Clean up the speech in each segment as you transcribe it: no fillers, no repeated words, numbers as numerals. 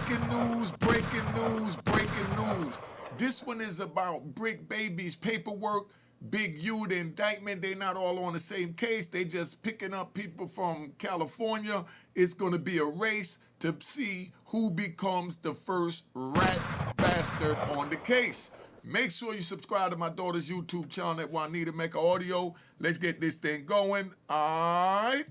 Breaking news, breaking news, breaking news. This one is about Bricc Baby's paperwork. Big U, the indictment, they not all on the same case. They just picking up people from California. It's going to be a race to see who becomes the first rat bastard on the case. Make sure you subscribe to my daughter's YouTube channel at Juanita Make Audio. Let's get this thing going. All right.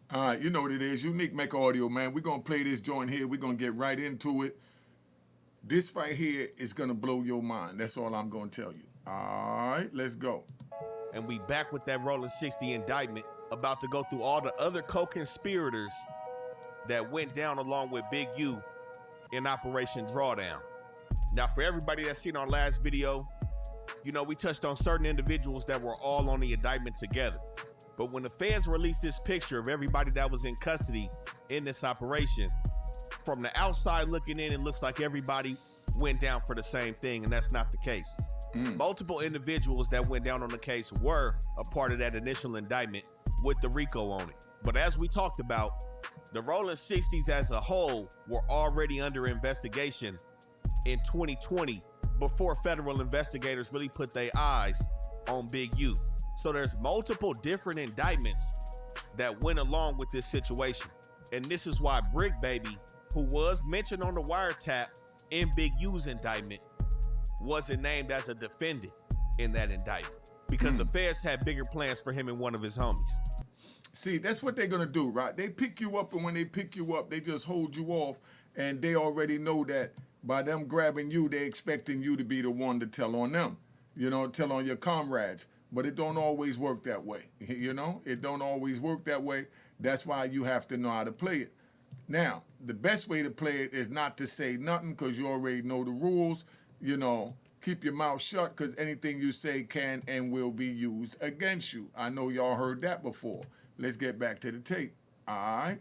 All right, you know what it is. Unique Make Audio, man. We're going to play this joint here. We're going to get right into it. This right here is going to blow your mind. That's all I'm going to tell you. All right, let's go. And we back with that Rolling 60 indictment, about to go through all the other co-conspirators that went down along with Big U in Operation Drawdown. Now, for everybody that's seen our last video, you know, we touched on certain individuals that were all on the indictment together. But when the feds released this picture of everybody that was in custody in this operation, from the outside looking in, it looks like everybody went down for the same thing, and that's not the case. Multiple individuals that went down on the case were a part of that initial indictment with the RICO on it. But as we talked about, the Rolling 60s as a whole were already under investigation in 2020 before federal investigators really put their eyes on Big U. So there's multiple different indictments that went along with this situation. And this is why Bricc Baby, who was mentioned on the wiretap in Big U's indictment, wasn't named as a defendant in that indictment because the feds had bigger plans for him and one of his homies. See, that's what they're going to do, right? They pick you up, and when they pick you up, they just hold you off, and they already know that by them grabbing you, they're expecting you to be the one to tell on them, you know, tell on your comrades. But it don't always work that way, you know? It don't always work that way. That's why you have to know how to play it. Now, the best way to play it is not to say nothing because you already know the rules. You know, keep your mouth shut because anything you say can and will be used against you. I know y'all heard that before. Let's get back to the tape. All right?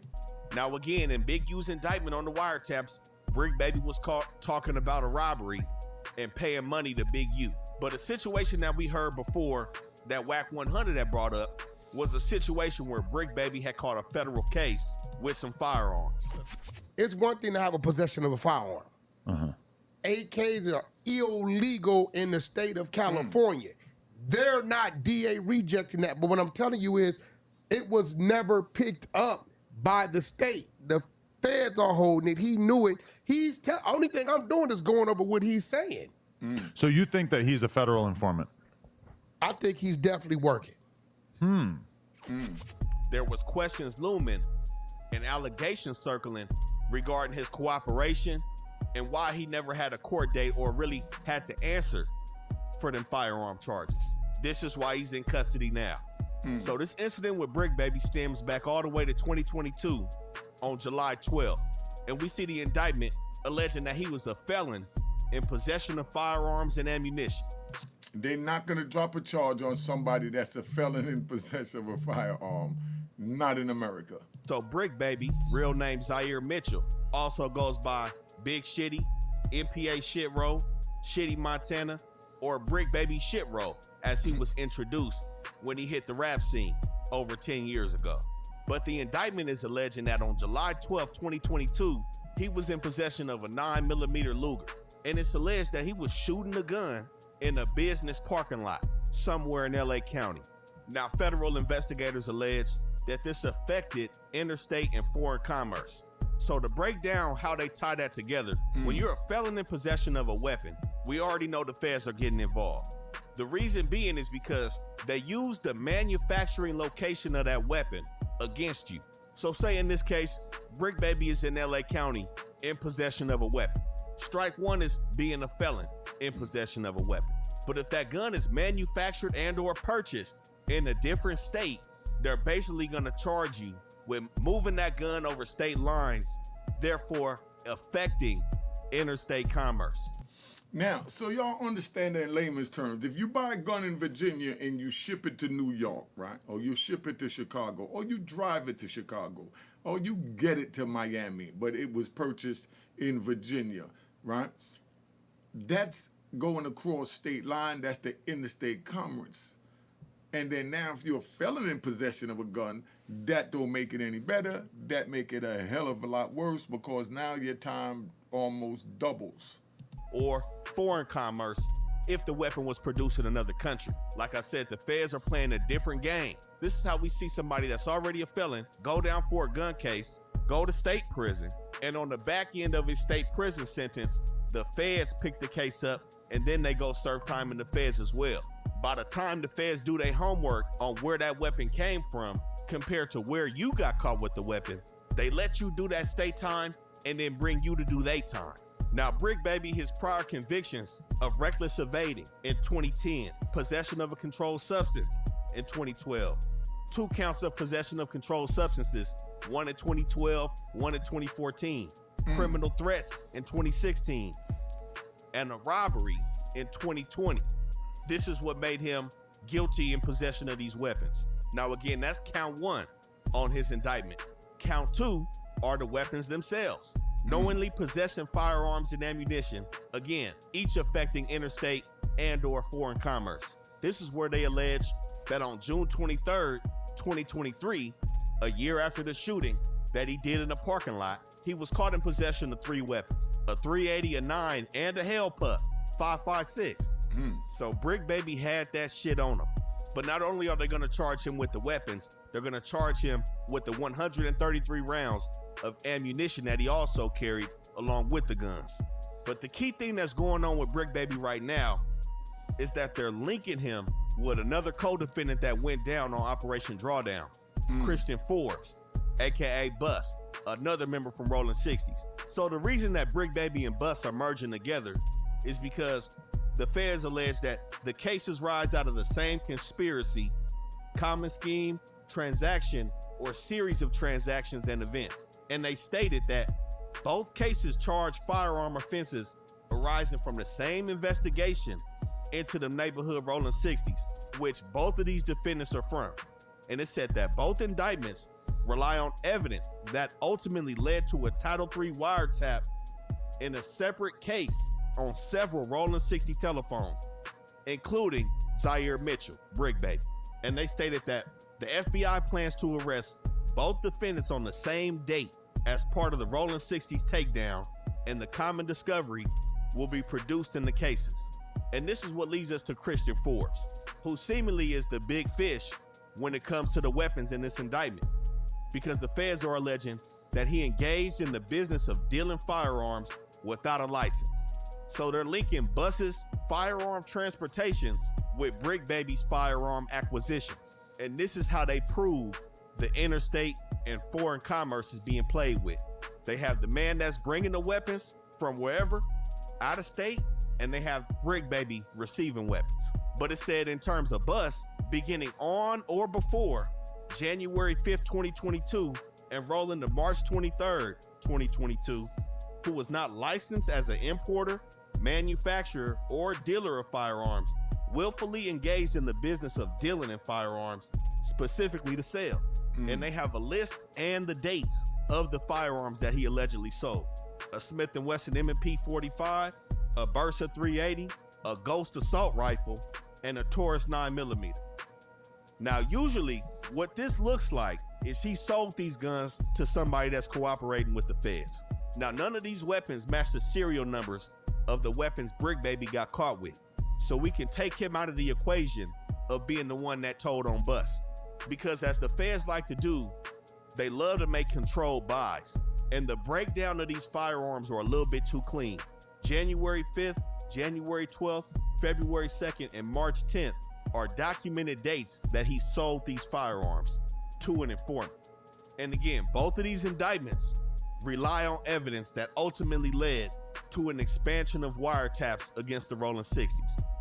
Now, again, in Big U's indictment on the wiretaps, Bricc Baby was caught talking about a robbery and paying money to Big U. But a situation that we heard before that WAC 100 had brought up was a situation where Bricc Baby had caught a federal case with some firearms. It's one thing to have a possession of a firearm. AKs are illegal in the state of California. They're not DA rejecting that. But what I'm telling you is it was never picked up by the state. The feds are holding it. He knew it. Only thing I'm doing is going over what he's saying. So you think that he's a federal informant? I think he's definitely working. There was questions looming and allegations circling regarding his cooperation and why he never had a court date or really had to answer for them firearm charges. This is why he's in custody now. So this incident with Bricc Baby stems back all the way to 2022 on July 12th. And we see the indictment alleging that he was a felon in possession of firearms and ammunition. They're not going to drop a charge on somebody that's a felon in possession of a firearm. Not in America. So Bricc Baby, real name Zaire Mitchell, also goes by Big Shitty, MPA Shit Row, Shitty Montana, or Bricc Baby Shit Row, as he was introduced when he hit the rap scene over 10 years ago. But the indictment is alleging that on July 12, 2022, he was in possession of a 9mm Luger. And it's alleged that he was shooting a gun in a business parking lot somewhere in LA County. Now, federal investigators allege that this affected interstate and foreign commerce. So to break down how they tie that together, when you're a felon in possession of a weapon, we already know the feds are getting involved. The reason being is because they use the manufacturing location of that weapon against you. So say in this case, Bricc Baby is in LA County in possession of a weapon. Strike one is being a felon in possession of a weapon. But if that gun is manufactured and or purchased in a different state, they're basically gonna charge you with moving that gun over state lines, therefore affecting interstate commerce. Now, so y'all understand that in layman's terms, if you buy a gun in Virginia and you ship it to New York, right, or you ship it to Chicago, or you drive it to Chicago, or you get it to Miami, but it was purchased in Virginia, right, that's going across state line. That's the interstate commerce. And then now if you're a felon in possession of a gun, that don't make it any better. That make it a hell of a lot worse because now your time almost doubles. Or foreign commerce if the weapon was produced in another country. Like I said, the feds are playing a different game. This is how we see somebody that's already a felon go down for a gun case, go to state prison, and on the back end of his state prison sentence, the feds pick the case up and then they go serve time in the feds as well. By the time the feds do their homework on where that weapon came from compared to where you got caught with the weapon, they let you do that state time and then bring you to do their time. Now, Bricc Baby, his prior convictions of reckless evading in 2010, possession of a controlled substance in 2012, 2 counts of possession of controlled substances, 1 in 2012, 1 in 2014, criminal threats in 2016, and a robbery in 2020. This is what made him guilty in possession of these weapons. Now, again, that's count 1 on his indictment. Count 2 are the weapons themselves. Knowingly possessing firearms and ammunition, again, each affecting interstate and or foreign commerce. This is where they allege that on June 23rd, 2023, a year after the shooting that he did in a parking lot, he was caught in possession of 3 weapons, a 380, a 9, and a Hell Puff 5.56. So Bricc Baby had that shit on him. But not only are they gonna charge him with the weapons, they're gonna charge him with the 133 rounds of ammunition that he also carried along with the guns. But the key thing that's going on with Bricc Baby right now is that they're linking him with another co-defendant that went down on Operation Drawdown, Christian Forbes, aka Bus, another member from Rolling 60s. So the reason that Bricc Baby and Bus are merging together is because the feds allege that the cases rise out of the same conspiracy, common scheme, transaction, or series of transactions and events. And they stated that both cases charge firearm offenses arising from the same investigation into the neighborhood Rolling 60s, which both of these defendants are from. And it said that both indictments rely on evidence that ultimately led to a Title III wiretap in a separate case on several Rolling 60 telephones, including Zaire Mitchell, Bricc Baby. And they stated that the FBI plans to arrest both defendants on the same date as part of the Rolling 60s takedown, and the common discovery will be produced in the cases. And this is what leads us to Christian Forbes, who seemingly is the big fish when it comes to the weapons in this indictment, because the feds are alleging that he engaged in the business of dealing firearms without a license. So they're linking Bus's firearm transportations with Bricc Baby's firearm acquisitions. And this is how they prove the interstate and foreign commerce is being played with. They have the man that's bringing the weapons from wherever, out of state, and they have Bricc Baby receiving weapons. But it said in terms of Bus, beginning on or before January 5th, 2022, and rolling to March 23rd, 2022, who was not licensed as an importer, manufacturer, or dealer of firearms, willfully engaged in the business of dealing in firearms, specifically to sell. And they have a list and the dates of the firearms that he allegedly sold. A Smith & Wesson M&P 45, a Bersa 380, a Ghost assault rifle, and a Taurus 9mm. Now, usually what this looks like is he sold these guns to somebody that's cooperating with the feds. Now, none of these weapons match the serial numbers of the weapons Bricc Baby got caught with. So we can take him out of the equation of being the one that told on Bus. Because as the feds like to do, they love to make controlled buys. And the breakdown of these firearms are a little bit too clean. January 5th, January 12th, February 2nd, and March 10th are documented dates that he sold these firearms to an informant. And again, both of these indictments rely on evidence that ultimately led to an expansion of wiretaps against the Rolling 60s.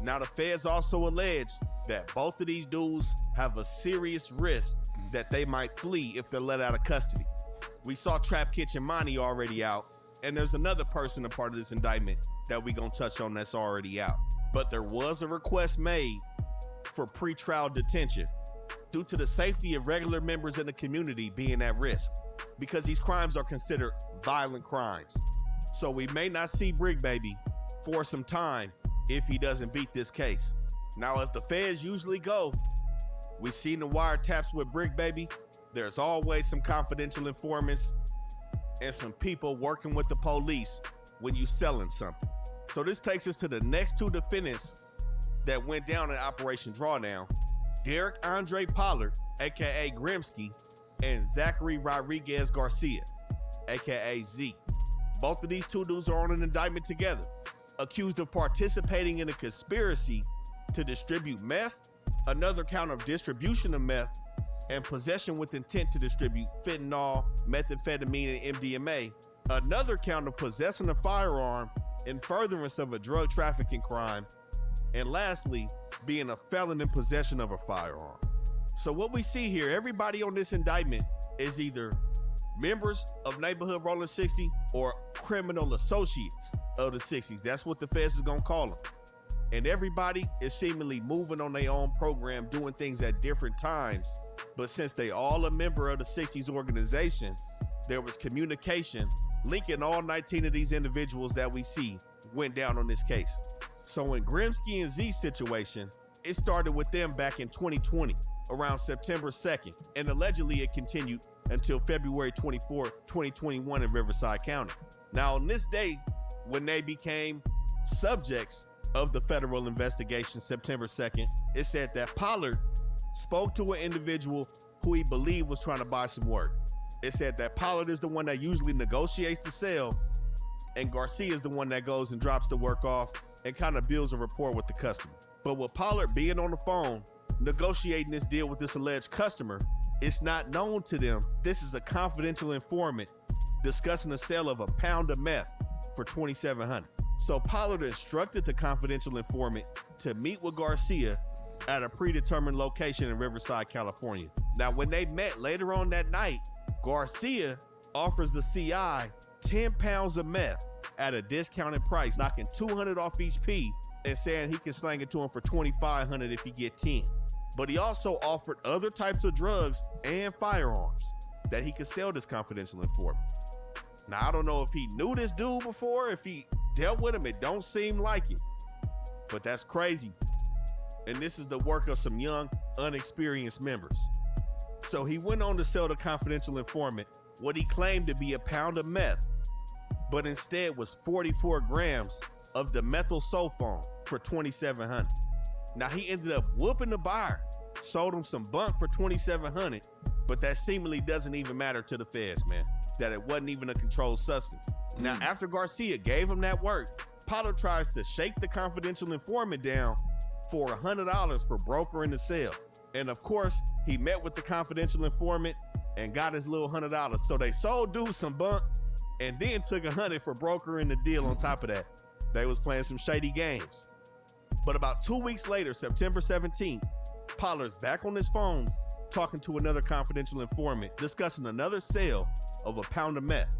Now, the feds also allege that both of these dudes have a serious risk that they might flee if they're let out of custody. We saw Trap Kitchen Monty already out, And there's another person a part of this indictment that we gonna touch on that's already out. But there was a request made for pretrial detention due to the safety of regular members in the community being at risk, because these crimes are considered violent crimes. So we may not see Bricc Baby for some time if he doesn't beat this case. Now, as the feds usually go, we seen the wiretaps with Bricc Baby. There's always some confidential informants and some people working with the police when you selling something. So this takes us to the next two defendants that went down in Operation Drawdown: Derek Andre Pollard, aka Grimsky, and Zachary Rodriguez Garcia, aka Z. Both of these two dudes are on an indictment together, accused of participating in a conspiracy to distribute meth, another count of distribution of meth, and possession with intent to distribute fentanyl, methamphetamine, and MDMA, another count of possessing a firearm in furtherance of a drug trafficking crime, and lastly, being a felon in possession of a firearm. So what we see here, everybody on this indictment is either members of Neighborhood Rolling 60 or criminal associates of the 60s. That's what the feds is gonna call them. And everybody is seemingly moving on their own program, doing things at different times. But since they all a member of the 60s organization, there was communication linking all 19 of these individuals that we see went down on this case. So in Grimsky and Z's situation, it started with them back in 2020, around September 2nd, and allegedly it continued until February 24, 2021 in Riverside County. Now on this day, when they became subjects of the federal investigation, September 2nd, it said that Pollard spoke to an individual who he believed was trying to buy some work. It said that Pollard is the one that usually negotiates the sale, and Garcia is the one that goes and drops the work off and kind of builds a rapport with the customer. But with Pollard being on the phone, negotiating this deal with this alleged customer, it's not known to them this is a confidential informant discussing the sale of a pound of meth for $2,700. So Pollard instructed the confidential informant to meet with Garcia at a predetermined location in Riverside, California. Now, when they met later on that night, Garcia offers the CI 10 pounds of meth at a discounted price, knocking $200 off each P and saying he can slang it to him for $2,500 if he get 10. But he also offered other types of drugs and firearms that he could sell this confidential informant. Now, I don't know if he knew this dude before, if he dealt with him, it don't seem like it. But that's crazy. And this is the work of some young, unexperienced members. So he went on to sell the confidential informant what he claimed to be a pound of meth, but instead was 44 grams of dimethyl-sulfone for $2,700. Now he ended up whooping the buyer, sold him some bunk for $2,700, but that seemingly doesn't even matter to the feds, man, that it wasn't even a controlled substance. Now, after Garcia gave him that work, Pollard tries to shake the confidential informant down for $100 for brokering the sale. And of course, he met with the confidential informant and got his little $100. So they sold dude some bunk and then took $100 for brokering the deal on top of that. They was playing some shady games. But about 2 weeks later, September 17th, Pollard's back on his phone talking to another confidential informant, discussing another sale of a pound of meth,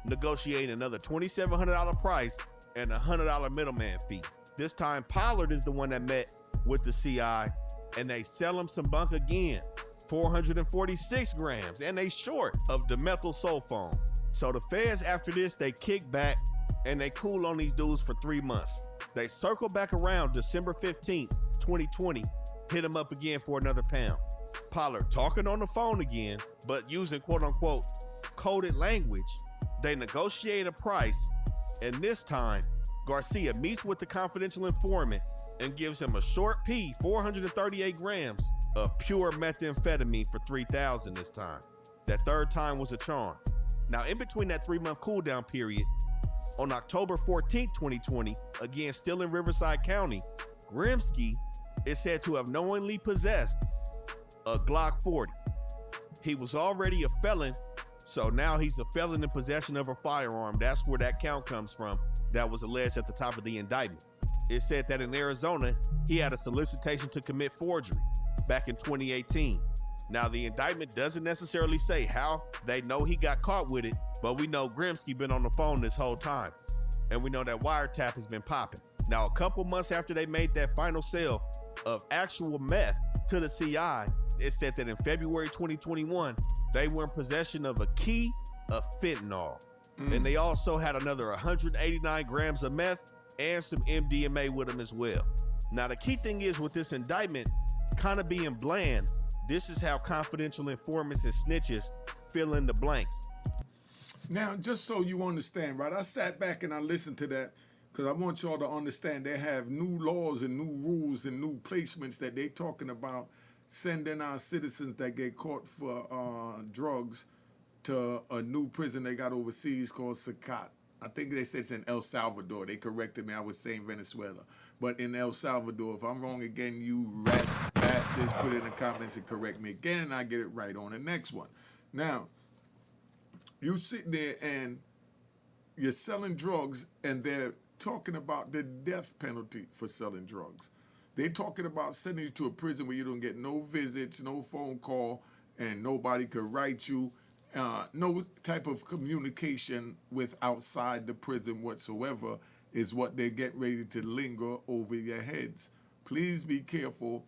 negotiating another $2,700 price and a $100 middleman fee. This time, Pollard is the one that met with the CI, and they sell him some bunk again, 446 grams, and they short of dimethyl-sulfone. So the feds, after this, they kick back and they cool on these dudes for 3 months. They circle back around December 15th, 2020, hit him up again for another pound. Pollard talking on the phone again, but using quote-unquote coded language. They negotiate a price, and this time, Garcia meets with the confidential informant and gives him a short P, 438 grams of pure methamphetamine for $3,000 this time. That third time was a charm. Now, in between that 3-month cool down period, on October 14th, 2020, again still in Riverside County, Grimsky is said to have knowingly possessed a Glock 40. He was already a felon, so now he's a felon in possession of a firearm. That's where that count comes from that was alleged at the top of the indictment. It said that in Arizona, he had a solicitation to commit forgery back in 2018. Now, the indictment doesn't necessarily say how they know he got caught with it, But we know Grimsky been on the phone this whole time. And we know that wiretap has been popping. Now, a couple months after they made that final sale of actual meth to the CI, it said that in February 2021, they were in possession of a key of fentanyl. And they also had another 189 grams of meth and some MDMA with them as well. Now, the key thing is with this indictment kind of being bland, this is how confidential informants and snitches fill in the blanks. Now, just so you understand, right, I sat back and I listened to that because I want y'all to understand they have new laws and new rules and new placements that they talking about sending our citizens that get caught for drugs to a new prison they got overseas called Sacat. I think they said it's in El Salvador. They corrected me. I was saying Venezuela. But in El Salvador, if I'm wrong again, you rat bastards, put it in the comments and correct me again, and I get it right on the next one. Now, you sit there and you're selling drugs, and they're talking about the death penalty for selling drugs. They're talking about sending you to a prison where you don't get no visits, no phone call, and nobody could write you, no type of communication with outside the prison whatsoever is what they get ready to linger over your heads. Please be careful.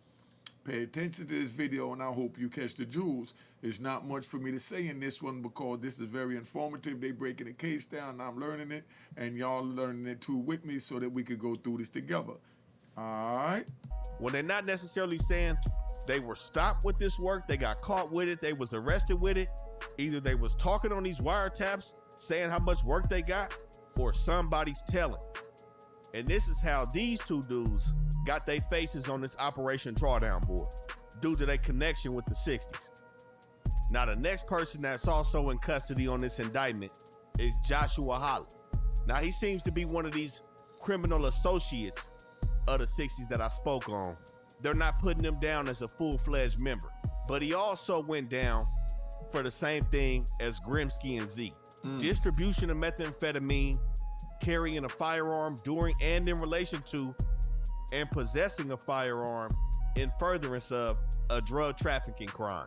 Pay attention to this video, and I hope you catch the jewels. It's not much for me to say in this one because this is very informative. They breaking the case down, and I'm learning it, and y'all learning it too with me so that we could go through this together. All right? Well, they're not necessarily saying they were stopped with this work, they got caught with it, they was arrested with it. Either they was talking on these wiretaps, saying how much work they got, or somebody's telling. And this is how these two dudes got their faces on this Operation Drawdown board, due to their connection with the 60s. Now, the next person that's also in custody on this indictment is Joshua Hala. Now, he seems to be one of these criminal associates of the 60s that I spoke on. They're not putting him down as a full-fledged member, but he also went down for the same thing as Grimsky and Z. Distribution of methamphetamine, carrying a firearm during and in relation to, and possessing a firearm in furtherance of a drug trafficking crime.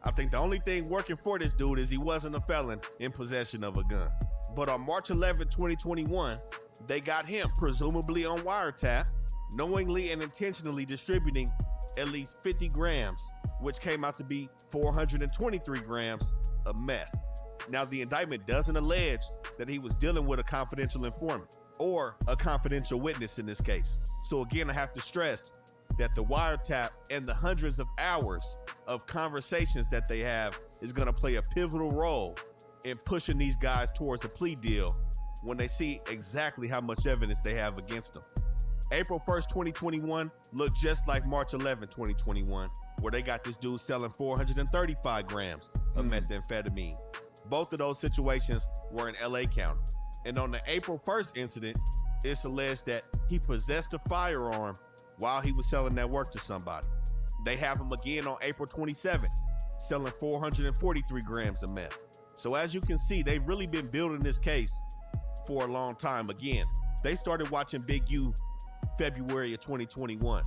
I think the only thing working for this dude is he wasn't a felon in possession of a gun. But on March 11, 2021, they got him presumably on wiretap, knowingly and intentionally distributing at least 50 grams, which came out to be 423 grams of meth. Now, the indictment doesn't allege that he was dealing with a confidential informant or a confidential witness in this case. So again, I have to stress that the wiretap and the hundreds of hours of conversations that they have is going to play a pivotal role in pushing these guys towards a plea deal when they see exactly how much evidence they have against them. April 1st, 2021 looked just like March 11, 2021, where they got this dude selling 435 grams of methamphetamine. Both of those situations were in LA County. And on the April 1st incident, it's alleged that he possessed a firearm while he was selling that work to somebody. They have him again on April 27th, selling 443 grams of meth. So as you can see, they've really been building this case for a long time. Again, they started watching Big U February of 2021,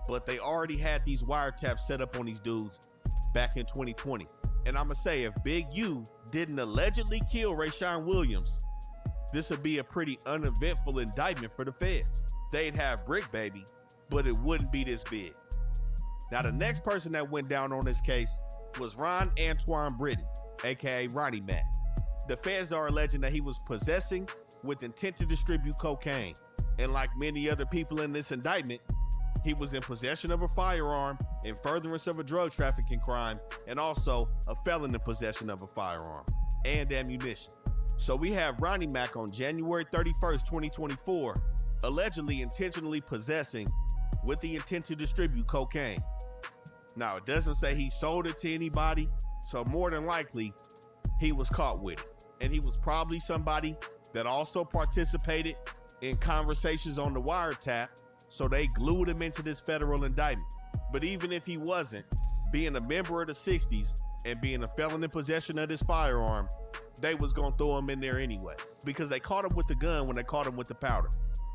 but they already had these wiretaps set up on these dudes back in 2020. And I'm gonna say, if Big U didn't allegedly kill Rayshawn Williams, this would be a pretty uneventful indictment for the feds. They'd have Bricc Baby, but it wouldn't be this big. Now, the next person that went down on this case was Ron Antoine Britten, aka Ronnie Mac. The feds are alleging that he was possessing with intent to distribute cocaine. And like many other people in this indictment, he was in possession of a firearm in furtherance of a drug trafficking crime, and also a felon in possession of a firearm and ammunition. So we have Ronnie Mac on January 31st, 2024, allegedly intentionally possessing with the intent to distribute cocaine. Now, it doesn't say he sold it to anybody, so more than likely, he was caught with it. And he was probably somebody that also participated in conversations on the wiretap, so they glued him into this federal indictment. But even if he wasn't, being a member of the 60s and being a felon in possession of this firearm, they was gonna throw him in there anyway, because they caught him with the gun when they caught him with the powder.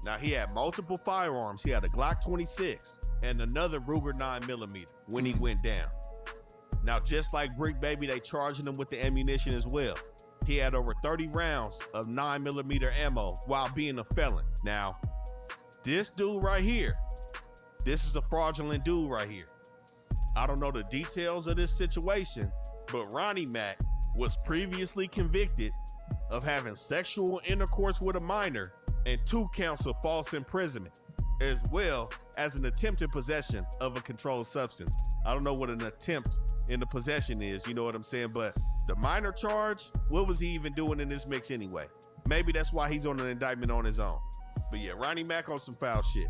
Now, he had multiple firearms. He had a Glock 26 and another Ruger 9mm when he went down. Now, just like Bricc Baby, they charging him with the ammunition as well. he had over 30 rounds of 9mm ammo while being a felon. Now, this dude right here, this is a fraudulent dude right here. I don't know the details of this situation, but Ronnie Mac was previously convicted of having sexual intercourse with a minor and 2 counts of false imprisonment, as well as an attempted possession of a controlled substance. I don't know what an attempt in the possession is, you know what I'm saying? But the minor charge, what was he even doing in this mix anyway? Maybe that's why he's on an indictment on his own. But yeah, Ronnie Mac on some foul shit.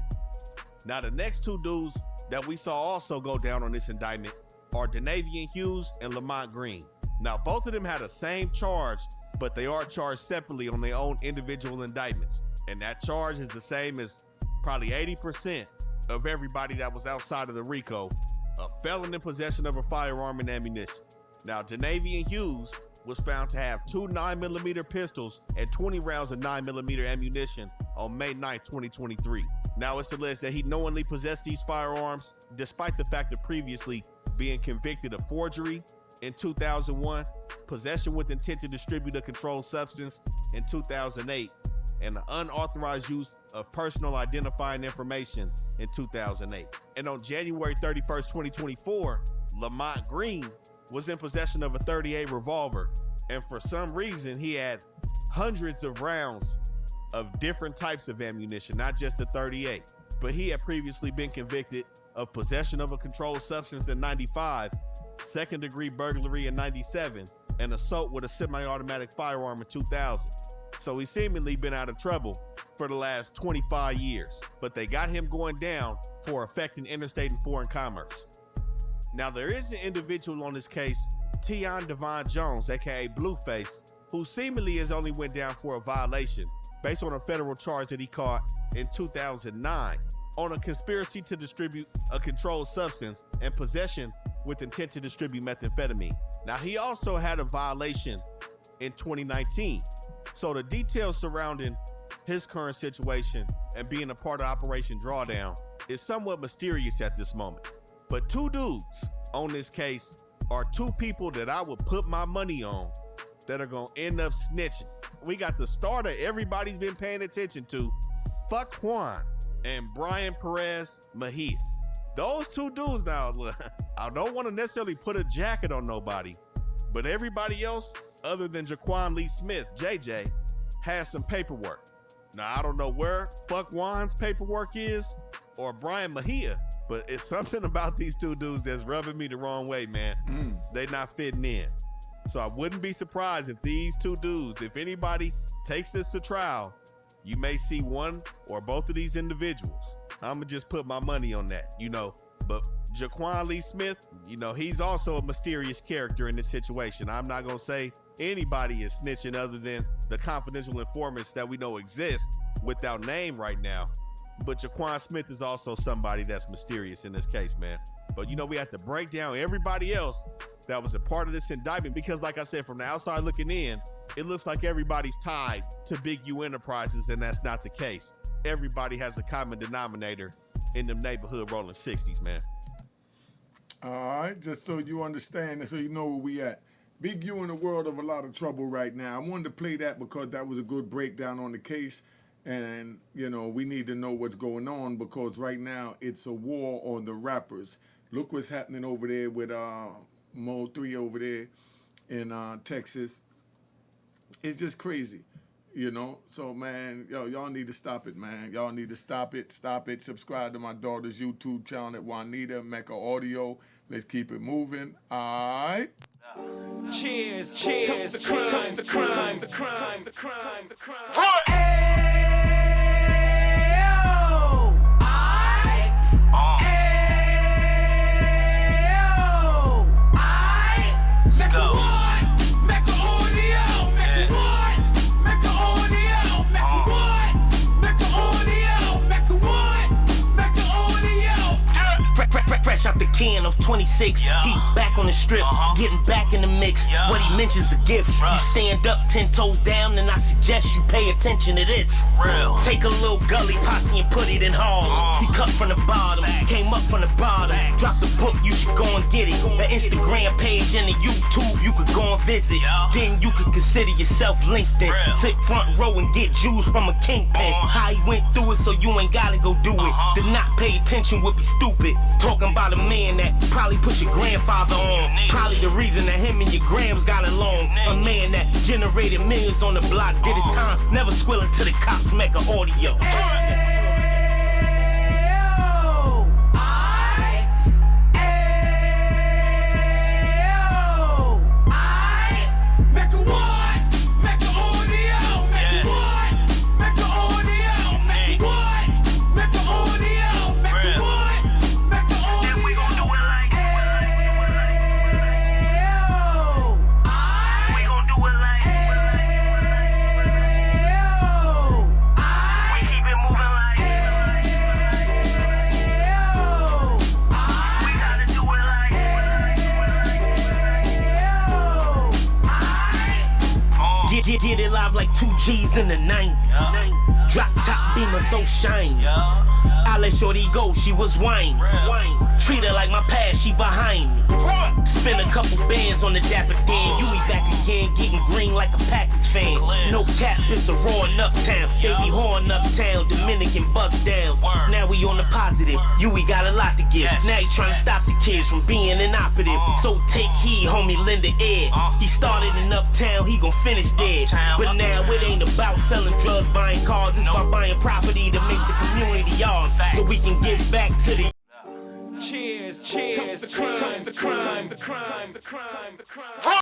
Now the next 2 dudes that we saw also go down on this indictment are Denavian Hughes and Lamont Green. Now both of them had the same charge, but they are charged separately on their own individual indictments. And that charge is the same as probably 80% of everybody that was outside of the RICO, a felon in possession of a firearm and ammunition. Now, Denavian Hughes was found to have 2 9mm pistols and 20 rounds of 9mm ammunition on May 9, 2023. Now, it's alleged that he knowingly possessed these firearms, despite the fact of previously being convicted of forgery in 2001, possession with intent to distribute a controlled substance in 2008, and the unauthorized use of personal identifying information in 2008. And on January 31st, 2024, Lamont Green was in possession of a .38 revolver, and for some reason he had hundreds of rounds of different types of ammunition, not just the .38. But he had previously been convicted of possession of a controlled substance in 95, second-degree burglary in 97, and assault with a semi-automatic firearm in 2000. So he's seemingly been out of trouble for the last 25 years, but they got him going down for affecting interstate and foreign commerce. Now there is an individual on this case, Tion Devon Jones, aka Blueface, who seemingly has only went down for a violation based on a federal charge that he caught in 2009 on a conspiracy to distribute a controlled substance and possession with intent to distribute methamphetamine. Now he also had a violation in 2019. So the details surrounding his current situation and being a part of Operation Drawdown is somewhat mysterious at this moment. But 2 dudes on this case are 2 people that I would put my money on that are gonna end up snitching. We got the starter everybody's been paying attention to, Fuck Juan and Brian Perez Mejia. Those 2 dudes now, look, I don't want to necessarily put a jacket on nobody, but everybody else other than Jaquan Lee Smith, JJ, has some paperwork. Now, I don't know where Fuck Juan's paperwork is or Brian Mejia, but it's something about these 2 dudes that's rubbing me the wrong way, man. They not fitting in. So I wouldn't be surprised if these 2 dudes, if anybody takes this to trial, you may see one or both of these individuals. I'm gonna just put my money on that, you know. But Jaquan Lee Smith, you know, he's also a mysterious character in this situation. I'm not gonna say anybody is snitching other than the confidential informants that we know exist without name right now. But Jaquan Smith is also somebody that's mysterious in this case, man. But you know, we have to break down everybody else that was a part of this indictment because, like I said, from the outside looking in, it looks like everybody's tied to Big U Enterprises, and that's not the case. Everybody has a common denominator in them neighborhood rolling 60s, man. All right, just so you understand and so you know where we at. Big U in a world of a lot of trouble right now. I wanted to play that because that was a good breakdown on the case. And, you know, we need to know what's going on because right now it's a war on the rappers. Look what's happening over there with Mo 3 over there in Texas. It's just crazy, you know? So, man, y'all need to stop it, man. Y'all need to stop it. Stop it. Subscribe to my daughter's YouTube channel at Juanita Mecca Audio. Let's keep it moving. All right. Cheers, cheers, toast the crime, toast the crime, the crime, the crime, the crime. Fresh out the can of 26. He back on the strip, getting back in the mix. What he mentions a gift. You stand up 10 toes down, and I suggest you pay attention to this. Take a little gully posse and put it in Harlem. He cut from the bottom, came up from the bottom. Drop the book, you should go and get it. The Instagram page and the YouTube, you could go and visit. Then you could consider yourself LinkedIn. Sit front row and get Jews from a kingpin. How he went through it, so you ain't gotta go do it. To not pay attention would be stupid. Talking about a man that probably put your grandfather on. Probably the reason that him and your grams got along. A man that generated millions on the block, did his time, never squilling to the cops, make an audio. Get it live like 2 G's in the 90s. Drop top beamer so shiny. I let shorty go, she was whining. Treat her like my past, she behind me. Spend a couple bands on the Dapper Dan. You be back again, getting green like a Packers fan. No cap, it's a raw in Uptown. Baby horn Uptown, Dominican bust downs. Now we on the positive, we got a lot to give. Now he trying to stop the kids from being inoperative. So take heed, homie, lend an ear. He started in Uptown, he gon' finish dead. But now it ain't about selling drugs, buying cars. It's about buying property to make the community yours, so we can give back to the. Cheers, cheers, the crime, the crime, the crime, the crime, the crime.